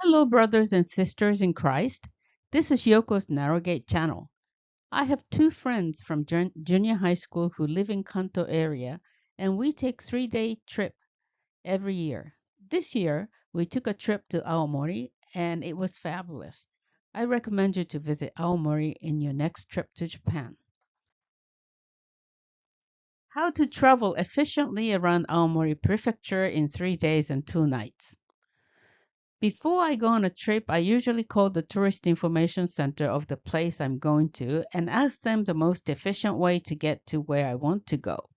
Hello, brothers and sisters in Christ. This is Yoko's Narrowgate channel. I have two friends from junior high school who live in Kanto area, and we take 3-day trip every year. This year, we took a trip to Aomori, and it was fabulous. I recommend you to visit Aomori in your next trip to Japan. How to travel efficiently around Aomori Prefecture in 3 days and 2 nights. Before I go on a trip, I usually call the tourist information center of the place I'm going to and ask them the most efficient way to get to where I want to go.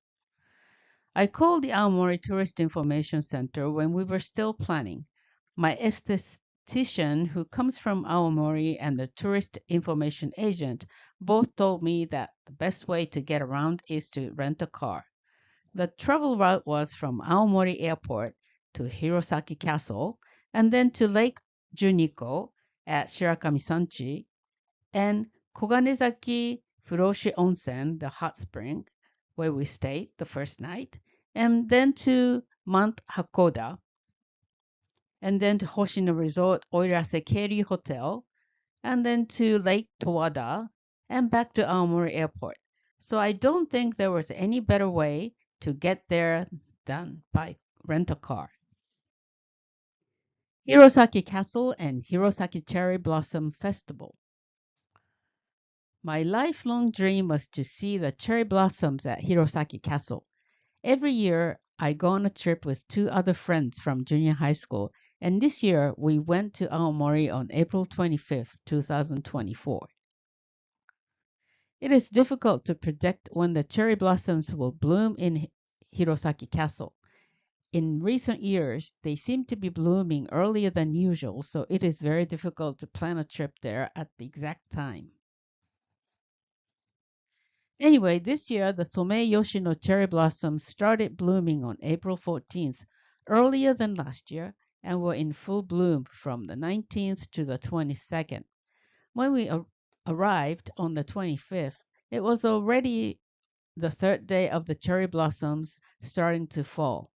I called the Aomori Tourist Information Center when we were still planning. My esthetician, who comes from Aomori, and the tourist information agent both told me that the best way to get around is to rent a car. The travel route was from Aomori Airport to Hirosaki Castle, and then to Lake Juniko at Shirakami-sanchi, and Koganezaki Furoshi Onsen, the hot spring, where we stayed the first night, and then to Mount Hakoda, and then to Hoshino Resort Oirase Keiri Hotel, and then to Lake Towada, and back to Aomori Airport. So I don't think there was any better way to get there than by rent a car. Hirosaki Castle and Hirosaki Cherry Blossom Festival. My lifelong dream was to see the cherry blossoms at Hirosaki Castle. Every year, I go on a trip with two other friends from junior high school, and this year we went to Aomori on April 25th, 2024. It is difficult to predict when the cherry blossoms will bloom in Hirosaki Castle. In recent years, they seem to be blooming earlier than usual, so it is very difficult to plan a trip there at the exact time. Anyway, this year the Someyoshi no cherry blossoms started blooming on April 14th, earlier than last year, and were in full bloom from the 19th to the 22nd. When we arrived on the 25th, it was already the third day of the cherry blossoms starting to fall.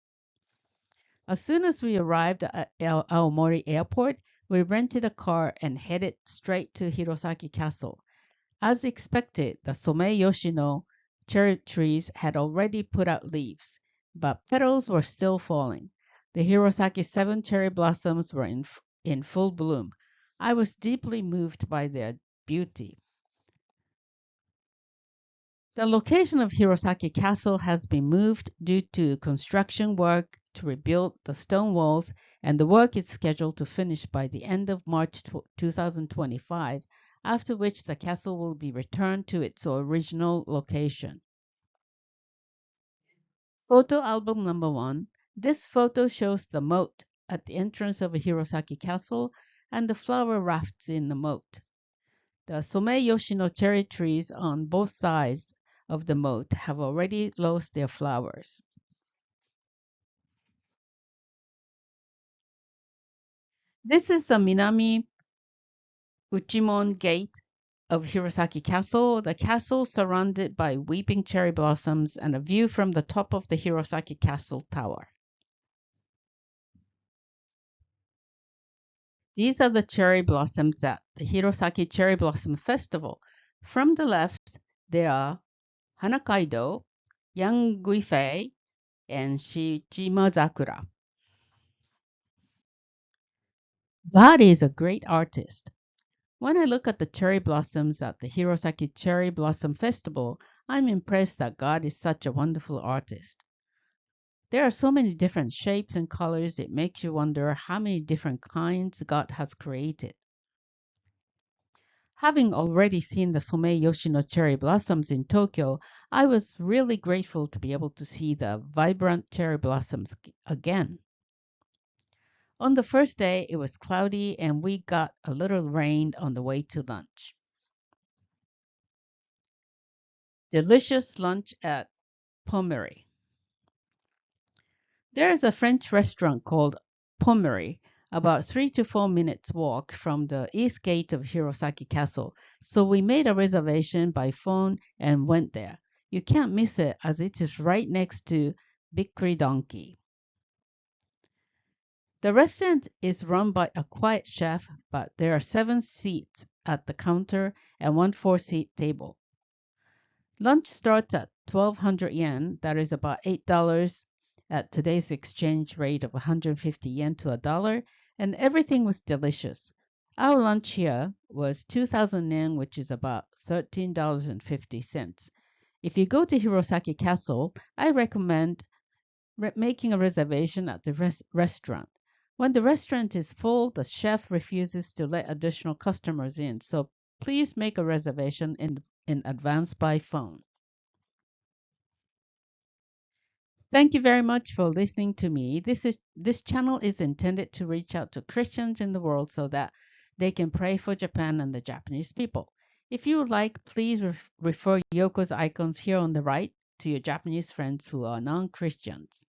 As soon as we arrived at Aomori Airport, we rented a car and headed straight to Hirosaki Castle. As expected, the Someyoshi no cherry trees had already put out leaves, but petals were still falling. The Hirosaki seven cherry blossoms were in full bloom. I was deeply moved by their beauty. The location of Hirosaki Castle has been moved due to construction work to rebuild the stone walls, and the work is scheduled to finish by the end of March 2025, after which the castle will be returned to its original location. Photo album number 1. This photo shows the moat at the entrance of Hirosaki Castle and the flower rafts in the moat. The Someyoshi no cherry trees on both sides of the moat have already lost their flowers. This is the Minami Uchimon Gate of Hirosaki Castle. The castle surrounded by weeping cherry blossoms and a view from the top of the Hirosaki Castle Tower. These are the cherry blossoms at the Hirosaki Cherry Blossom Festival. From the left, there are Hanakaido, Yanguifei, and Shichimazakura. God is a great artist. When I look at the cherry blossoms at the Hirosaki Cherry Blossom Festival, I'm impressed that God is such a wonderful artist. There are so many different shapes and colors, it makes you wonder how many different kinds God has created. Having already seen the Someyoshi no cherry blossoms in Tokyo, I was really grateful to be able to see the vibrant cherry blossoms again. On the first day, it was cloudy and we got a little rain on the way to lunch. Delicious lunch at Pommery. There is a French restaurant called Pommery, about 3 to 4 minutes walk from the east gate of Hirosaki Castle, so we made a reservation by phone and went there. You can't miss it as it is right next to Bikri Donkey. The restaurant is run by a quiet chef, but there are 7 seats at the counter and one 4-seat table. Lunch starts at 1,200 yen, that is about $8 at today's exchange rate of 150 yen to a dollar, and everything was delicious. Our lunch here was 2,000 yen, which is about $13.50. If you go to Hirosaki Castle, I recommend making a reservation at the restaurant. When the restaurant is full, the chef refuses to let additional customers in, so please make a reservation in advance by phone. Thank you very much for listening to me. This channel is intended to reach out to Christians in the world so that they can pray for Japan and the Japanese people. If you would like, please refer Yoko's icons here on the right to your Japanese friends who are non-Christians.